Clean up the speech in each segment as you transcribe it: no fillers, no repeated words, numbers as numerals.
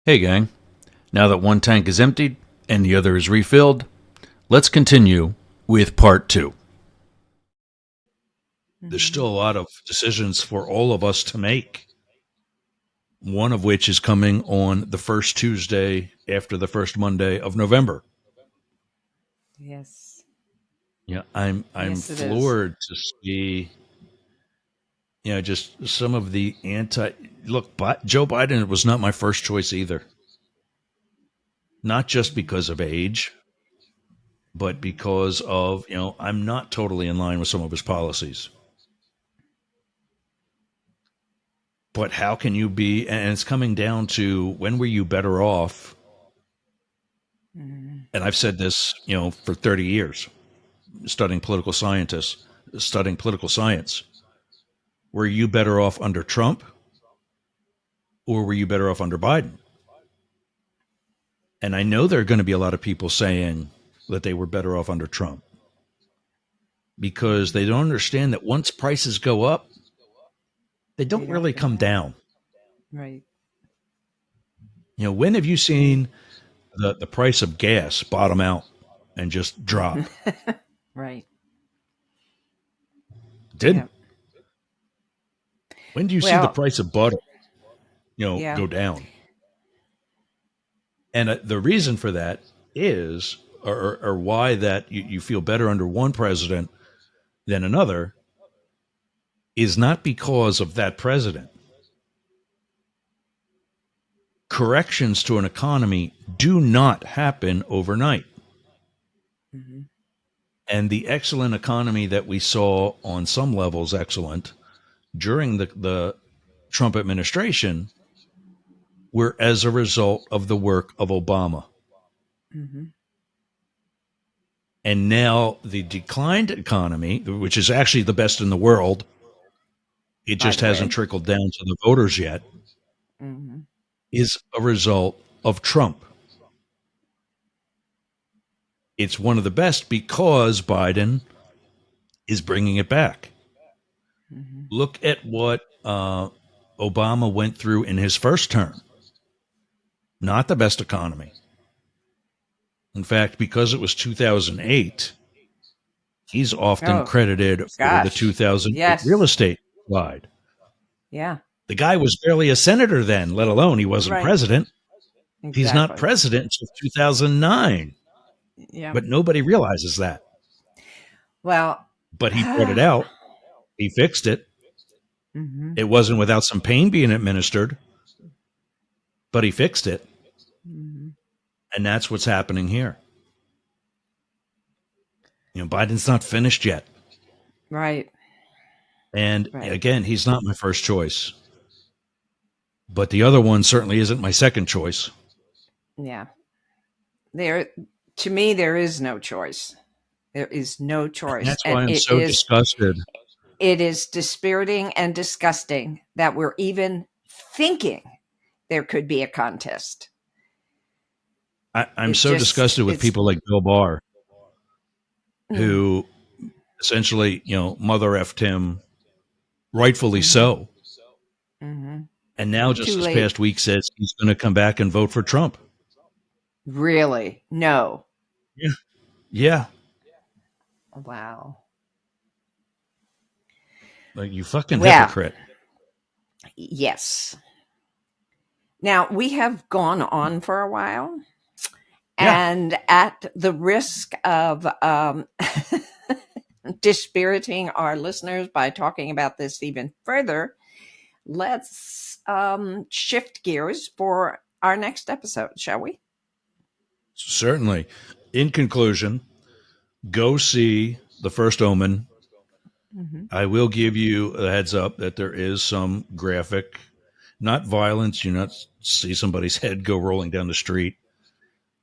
Hey, gang. Now that one tank is emptied and the other is refilled, let's continue with part two. There's still a lot of decisions for all of us to make. One of which is coming on the first Tuesday after the first Monday of November. Yes. Yeah, I'm Yes, it is. floored to see, just some of the look. Joe Biden was not my first choice either. Not just because of age, but because of, I'm not totally in line with some of his policies. But how can you be? And it's coming down to, when were you better off? And I've said this, for 30 years, studying political science. Were you better off under Trump, or were you better off under Biden? And I know there are going to be a lot of people saying that they were better off under Trump, because they don't understand that once prices go up, they don't really come down. Right. When have you seen the price of gas bottom out and just drop? Right. Didn't. Yeah. When do you see the price of butter, go down? And the reason for that is, or why that you feel better under one president than another, is not because of that president. Corrections to an economy do not happen overnight. Mm-hmm. And the excellent economy that we saw, on some levels excellent, during the Trump administration, were as a result of the work of Obama. Mm-hmm. And now the declined economy, which is actually the best in the world, it just hasn't trickled down to the voters yet, mm-hmm. is a result of Trump. It's one of the best because Biden is bringing it back. Mm-hmm. Look at what Obama went through in his first term. Not the best economy. In fact, because it was 2008, he's often credited for the 2008 real estate slide. Yeah. The guy was barely a senator then, let alone he wasn't president. Exactly. He's not president until 2009. Yeah. But nobody realizes that. Well, but he brought it out. He fixed it. Mm-hmm. It wasn't without some pain being administered, but he fixed it. Mm-hmm. And that's what's happening here. Biden's not finished yet. Right. And again, he's not my first choice. But the other one certainly isn't my second choice. Yeah. To me, there is no choice. There is no choice. And that's why I'm so disgusted. It is dispiriting and disgusting that we're even thinking there could be a contest. I'm so disgusted with people like Bill Barr, who essentially, mother effed him, rightfully so. Mm-hmm. And now just this past week says he's going to come back and vote for Trump. Really? No. Yeah. Yeah. Wow. Like, you fucking hypocrite. Yes. Now, we have gone on for a while. Yeah. And at the risk of dispiriting our listeners by talking about this even further, let's shift gears for our next episode, shall we? Certainly. In conclusion, go see The First Omen. Mm-hmm. I will give you a heads up that there is some graphic, not violence. You not see somebody's head go rolling down the street.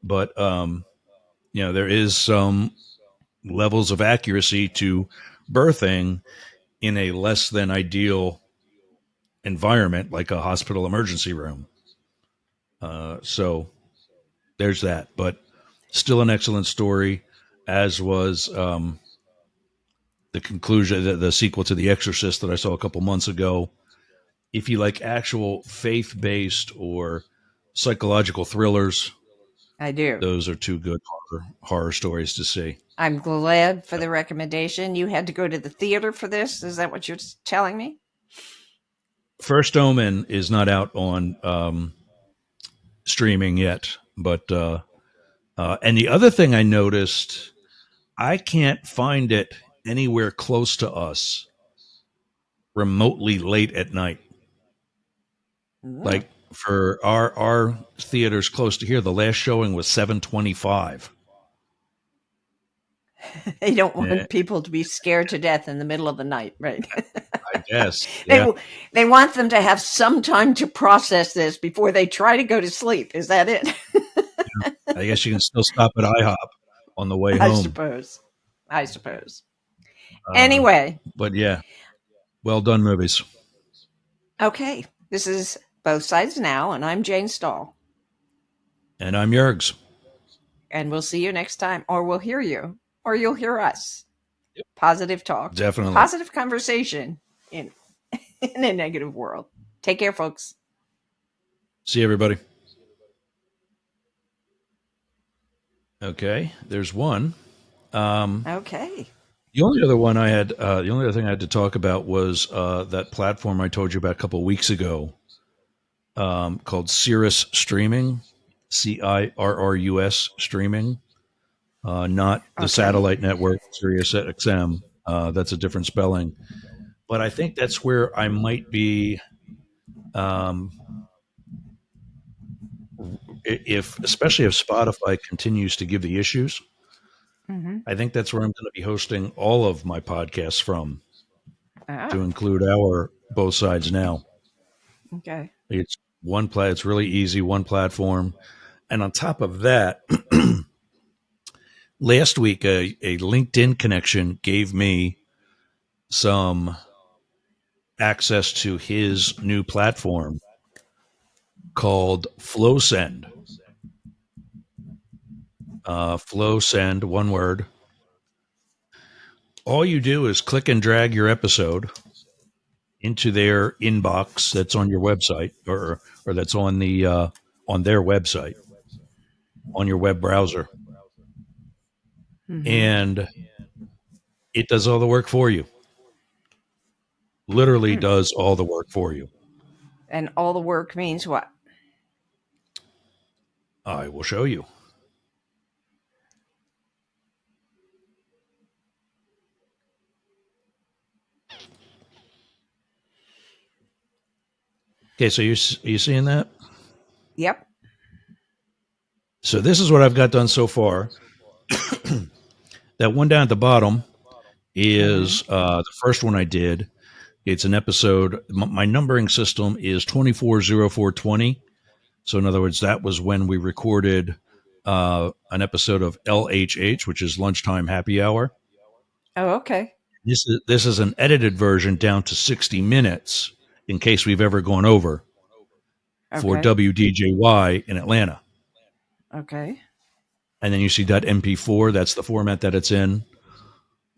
But, there is some levels of accuracy to birthing in a less than ideal environment, like a hospital emergency room. So there's that. But still an excellent story, as was the conclusion, the sequel to The Exorcist that I saw a couple months ago. If you like actual faith-based or psychological thrillers. I do. Those are two good horror stories to see. I'm glad for the recommendation. You had to go to the theater for this? Is that what you're telling me? First Omen is not out on streaming yet, but and the other thing I noticed, I can't find it anywhere close to us remotely late at night. Like for our theaters close to here, the last showing was 7:25. They don't want people to be scared to death in the middle of the night, right? I guess. Yeah. They want them to have some time to process this before they try to go to sleep. Is that it? I guess you can still stop at IHOP on the way home. I suppose. Anyway. But yeah, well done movies. Okay. This is Both Sides Now, and I'm Jane Stahl. And I'm Yergz. And we'll see you next time, or we'll hear you, or you'll hear us. Yep. Positive talk. Definitely. Positive conversation in a negative world. Take care, folks. See you, everybody. Okay, there's one. Okay. The only other one I had, the only other thing I had to talk about was that platform I told you about a couple of weeks ago, called Cirrus Streaming, CIRRUS Streaming, not the satellite network Sirius XM. That's a different spelling, but I think that's where I might be. Especially if Spotify continues to give the issues, I think that's where I'm going to be hosting all of my podcasts from, to include our Both Sides Now. Okay. It's it's really easy, one platform. And on top of that, last week, a LinkedIn connection gave me some access to his new platform called FlowSend. FlowSend, one word. All you do is click and drag your episode into their inbox that's on your website, or that's on the on their website, on your web browser, and it does all the work for you. Literally does all the work for you. And all the work means what? I will show you. Okay, so you seeing that? Yep. So this is what I've got done so far. That one down at the bottom is the first one I did. It's an episode. My numbering system is 240420. So in other words, that was when we recorded an episode of LHH, which is Lunchtime Happy Hour. Oh, okay. This is an edited version down to 60 minutes in case we've ever gone over, for WDJY in Atlanta. Okay. And then you see that MP4. That's the format that it's in.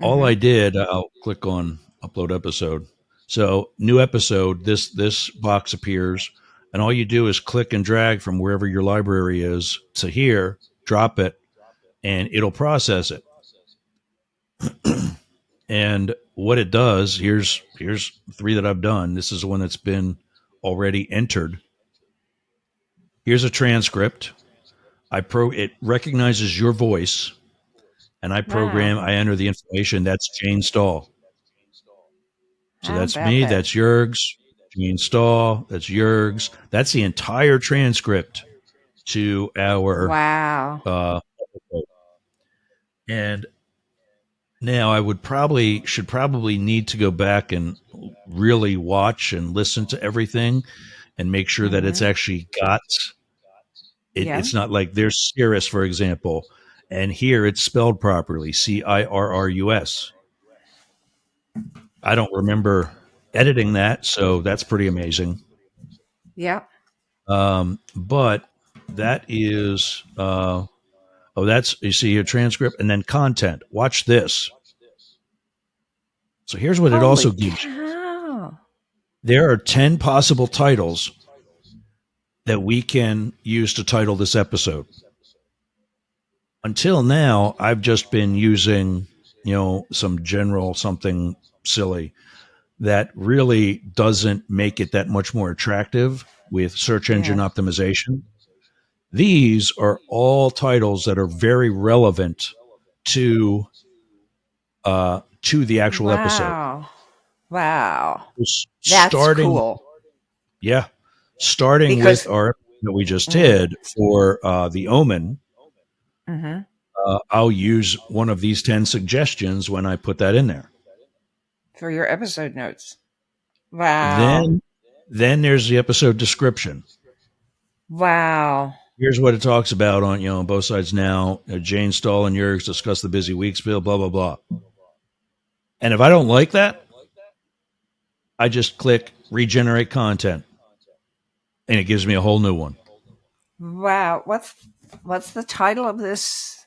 All I did, I'll click on upload episode. So new episode, this box appears, and all you do is click and drag from wherever your library is to here, drop it, and it'll process it. And what it does, here's 3 that I've done. This is the one that's been already entered. Here's a transcript. It recognizes your voice, and I enter the information. That's Jane Stahl. So that's me. That's Yergz. Jane Stahl. That's Yergz. That's the entire transcript to our and now I should probably need to go back and really watch and listen to everything and make sure that it's actually got it. It's not like there's Cirrus, for example, and here it's spelled properly, CIRRUS. I don't remember editing that, so that's pretty amazing. Yeah. But that is, that's, you see your transcript and then content. Watch this. So here's what it also gives you. There are 10 possible titles that we can use to title this episode. Until now, I've just been using, some general something silly that really doesn't make it that much more attractive with search engine Yeah. optimization. These are all titles that are very relevant to the actual episode. Wow. Wow. That's Starting, cool. yeah, starting Because with our that we just mm, did for the Omen. hmm I'll use one of these 10 suggestions when I put that in there. for your episode notes. Wow. Then there's the episode description. Wow. Here's what it talks about on both sides now. Jane Stahl and Yergz discuss the busy Weeksville, blah blah blah. And if I don't like that, I just click regenerate content, and it gives me a whole new one. Wow. What's the title of this?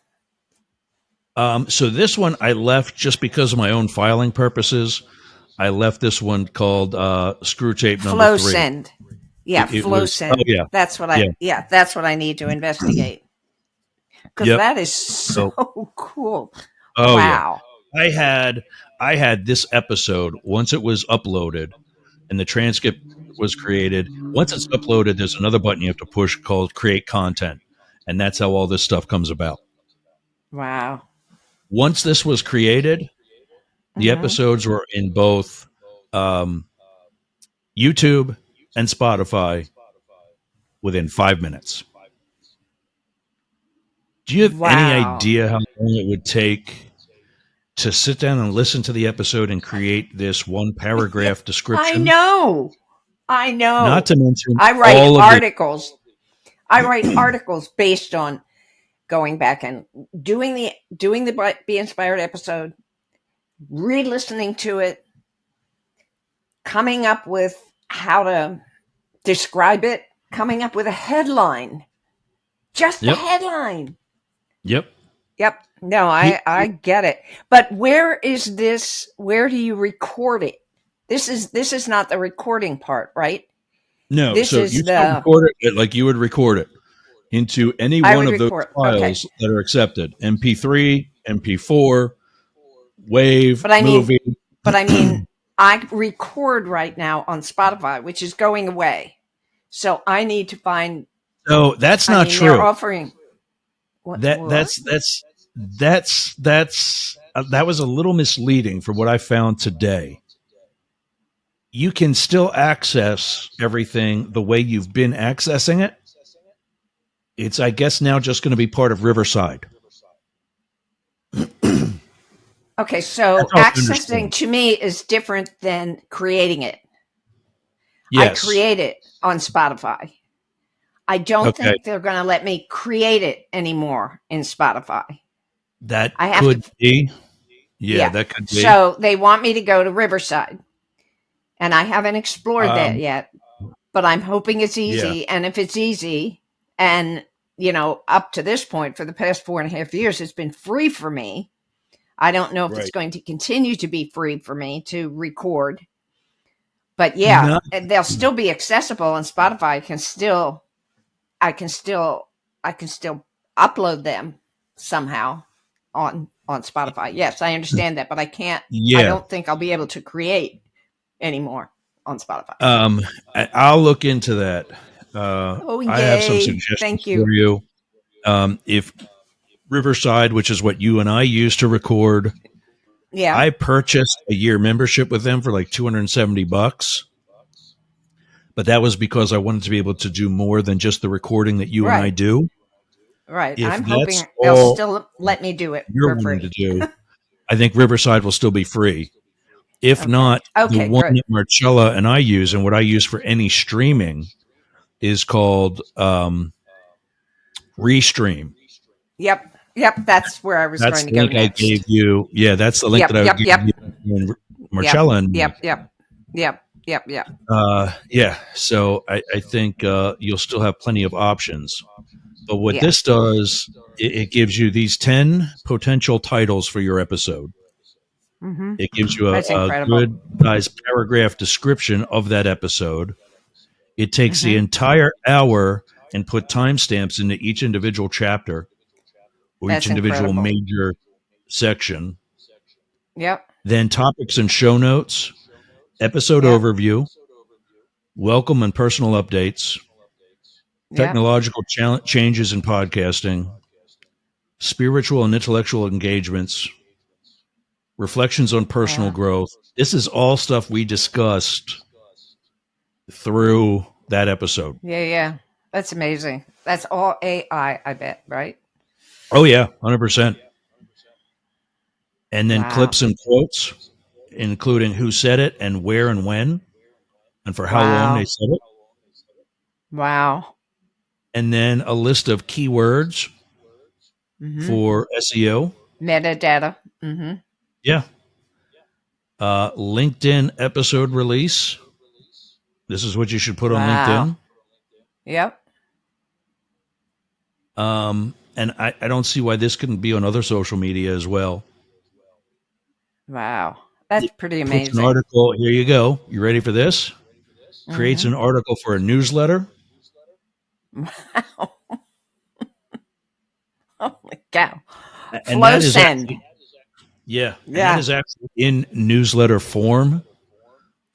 So this one I left just because of my own filing purposes. I left this one called Screw Tape Number Flow 3. Send. Yeah, It Flow was, Send. yeah, That's what that's what I need to investigate. Because yep. that is so cool. Oh wow. Yeah. I had this episode once it was uploaded and the transcript was created. Once it's uploaded, there's another button you have to push called Create Content, and that's how all this stuff comes about. Wow. Once this was created, the episodes were in both YouTube and Spotify within 5 minutes. Do you have any idea how long it would take to sit down and listen to the episode and create this one paragraph description? I know. Not to mention, I write articles. I write articles based on going back and doing the Be Inspired episode, re-listening to it, coming up with how to describe it, coming up with a headline. Just a headline. Yep. No, I get it. But where is this? Where do you record it? This is not the recording part, right? No. This so is you still record it like you would record it into any one of those files that are accepted: MP3, MP4, WAV, movie. But I mean, I record right now on Spotify, which is going away. So I need to find. No, that's not true. They're offering. That was a little misleading for what I found today. You can still access everything the way you've been accessing it. It's, I guess, now just going to be part of Riverside. Okay, so accessing to me is different than creating it. Yes. I create it on Spotify. I don't think they're going to let me create it anymore in Spotify. That could be. Yeah, that could be. So they want me to go to Riverside. And I haven't explored that yet. But I'm hoping it's easy. Yeah. And if it's easy, and, up to this point, for the past 4.5 years, it's been free for me. I don't know if it's going to continue to be free for me to record. But they'll still be accessible on Spotify. I can still upload them somehow on Spotify. Yes, I understand that, but I can't. I don't think I'll be able to create anymore on Spotify. I'll look into that. I have some suggestions for you. If Riverside, which is what you and I use to record, I purchased a year membership with them for like $270. But that was because I wanted to be able to do more than just the recording that you and I do. Right. I'm hoping they'll still let me do it for free. To do, I think Riverside will still be free. If not, the one that Marcella and I use, and what I use for any streaming, is called Restream. Yep. That's where I was going to go next. I gave you. Yeah, that's the link that I gave you, Marcella. Yep. So I think you'll still have plenty of options. But what this does, it gives you these 10 potential titles for your episode. Mm-hmm. It gives you a good, nice paragraph description of that episode. It takes the entire hour and put timestamps into each individual chapter or each That's individual incredible. major section. Yep. Then topics and show notes, episode Yep. overview, welcome and personal updates, Yep. technological changes in podcasting, spiritual and intellectual engagements, reflections on personal Wow. growth. This is all stuff we discussed through that episode. Yeah. That's amazing. That's all AI, I bet, right? Oh, yeah, 100%. And then Wow. clips and quotes, including who said it and where and when and for how long they Wow. said it. Wow. And then a list of keywords for SEO. Metadata. Yeah. LinkedIn episode release. This is what you should put on Wow. LinkedIn. Yep. And I don't see why this couldn't be on other social media as well. Wow. That's pretty Puts an amazing. article. Here you go. You ready for this? Creates an article for a newsletter. Wow. Holy cow. And Flow that is send. actually, yeah. And Yeah. that is actually in newsletter form.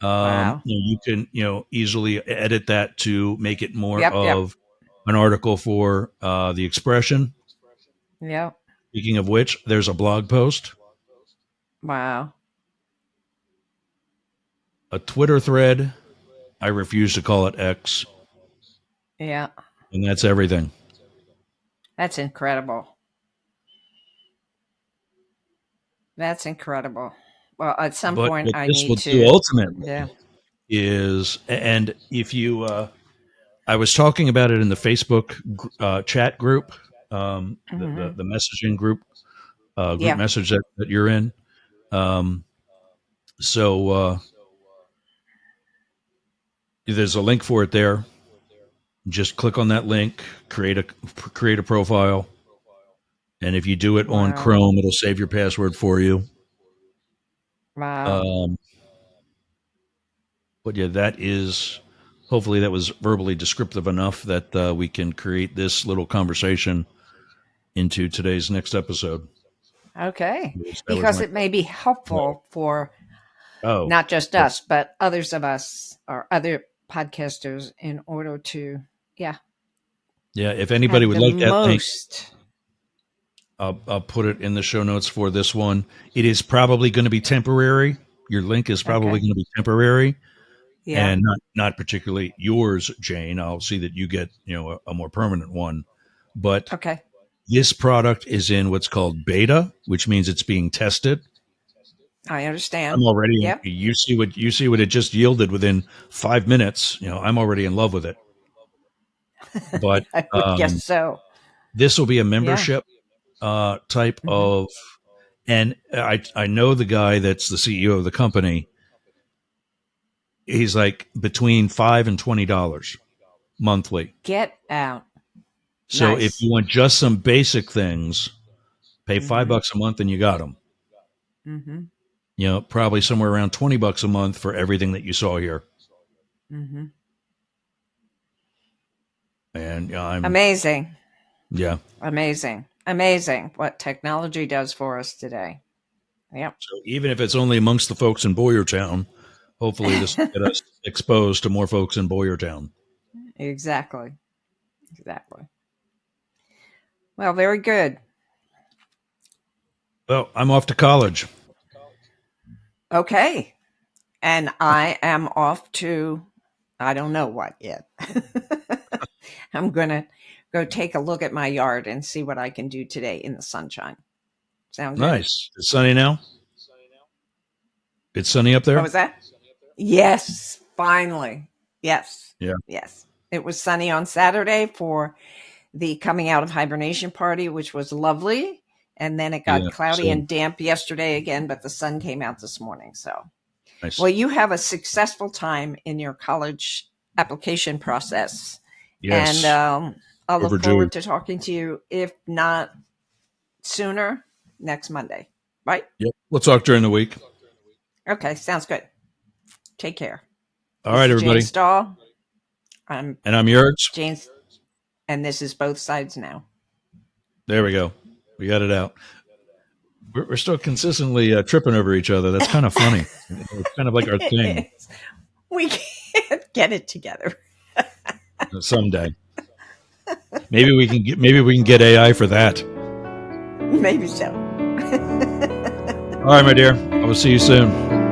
Wow. You can, easily edit that to make it more Yep. of an article for the Expression. Yep. Speaking of which, there's a blog post, Wow. a Twitter thread. I refuse to call it X. Yeah. And that's everything. That's incredible. That's incredible. Well, at some But point, what I this need will to. do ultimately Yeah. is, and if you, I was talking about it in the Facebook chat group, the messaging group Yeah. message that you're in. So there's a link for it there. Just click on that link, create a profile, and if you do it on Wow. Chrome, it'll save your password for you. Wow. But yeah, that is. Hopefully, that was verbally descriptive enough that we can create this little conversation into today's next episode. Okay. That was Because my it may be helpful for oh not just us, but others of us or other podcasters in order to, yeah. If anybody have would the like that link, most. I'll put it in the show notes for this one. It is probably going to be temporary. Your link is probably Okay. going to be temporary. Yeah. And not particularly yours, Jane. I'll see that you get a more permanent one. But Okay. this product is in what's called beta, which means it's being tested. I understand. I'm already. Yep. You see what it just yielded within 5 minutes. I'm already in love with it. But I would guess so. this will be a membership type of, and I know the guy that's the CEO of the company. He's like between $5 and $20 monthly. Get out. So Nice. if you want just some basic things, pay $5 a month and you got them. Probably somewhere around $20 a month for everything that you saw here. And I'm amazing. Yeah. Amazing what technology does for us today. Yep. So even if it's only amongst the folks in Boyertown, hopefully this will get us exposed to more folks in Boyertown. Exactly. Well, very good. Well, I'm off to college. Okay. And I am off to, I don't know what yet. I'm going to go take a look at my yard and see what I can do today in the sunshine. Sound good? Nice. It's sunny now? It's sunny up there? What was that? Yes, finally. Yes. Yeah. Yes. It was sunny on Saturday for the coming out of hibernation party, which was lovely. And then it got cloudy and damp yesterday again, but the sun came out this morning. So, nice. Well, you have a successful time in your college application process. Yes. And I'll look forward to talking to you, if not sooner, next Monday. Right? Yep. We'll talk during the week. Okay. Sounds good. Take care. All right, everybody. Jane Stahl. I'm And I'm Yergz. James, and this is Both Sides Now. There we go. We got it out. We're still consistently tripping over each other. That's kind of funny. It's kind of like our thing. We can't get it together. Someday. Maybe we can get AI for that. Maybe so. All right, my dear. I will see you soon.